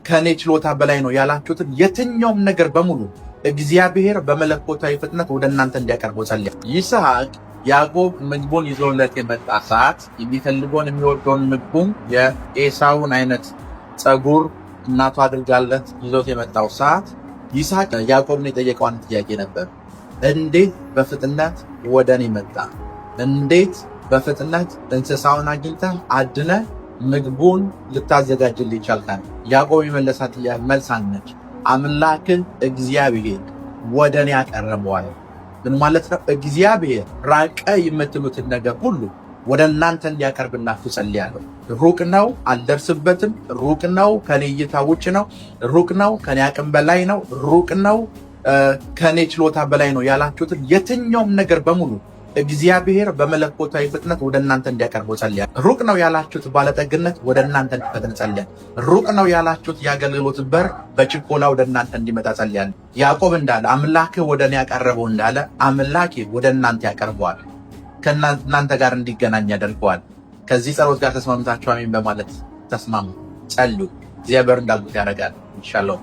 ከኔ ችሎታ በላይ ነው ያላችሁትን የትኛውም ነገር በሙሉ እግዚአብሔር በመለኮታዊ ፍጥነት ወደ እናንተ እንዲያቀርበው ጸልያ። ይስሐቅ ያዕቆብ ምግቡን ይዞለት የመጣ ሰዓት የሚፈልገውን የሚወደውን ምግቡን የኤሳውን አይነት ጸጉር እናቱ አድርጋለት ይዞት የመጣው ሰዓት ይስሐቅ ያዕቆብን የጠየቀው አንድ ጥያቄ ነበር። እንዴት በፍጥነት ወደ እኔ መጣ? እንዴት በፍጥነት እንስሳውን አግኝተህ አድነህ ምግቡን ልታዘጋጅልኝ ቻልካን? ያዕቆብ የመለሳት መልስ ነች፣ አምላክን እግዚአብሔር ወደ እኔ ያቀረበዋል። ምን ማለት ነው? እግዚአብሔር ራቀ የምትሉትን ነገር ሁሉ ወደ እናንተ እንዲያቀርብላችሁ ጸልያለሁ። ሩቅ ነው፣ አልደርስበትም፣ ሩቅ ነው፣ ከኔ እይታ ውጭ ነው፣ ሩቅ ነው፣ ከኔ አቅም በላይ ነው፣ ሩቅ ነው፣ ከኔ ችሎታ በላይ ነው ያላችሁትን የትኛውም ነገር በሙሉ እግዚአብሔር በመለኮታዊ ፍጥነት ወደ እናንተ እንዲያቀርበው ጸልያለሁ። ሩቅ ነው ያላችሁት ባለጠግነት ወደ እናንተ እንዲፈጥን ጸልያለሁ። ሩቅ ነው ያላችሁት የአገልግሎት በር በችኮላ ወደ እናንተ እንዲመጣ ጸልያለሁ። ያዕቆብ እንዳለ አምላክህ ወደ እኔ ያቀረበው እንዳለ አምላኬ ወደ እናንተ ያቀርበዋል፣ ከእናንተ ጋር እንዲገናኝ ያደርገዋል። ከዚህ ጸሎት ጋር ተስማምታችሁ አሜን በማለት ተስማሙ፣ ጸልዩ። እግዚአብሔር እንዳልኩት ያደርጋል። ኢንሻአላህ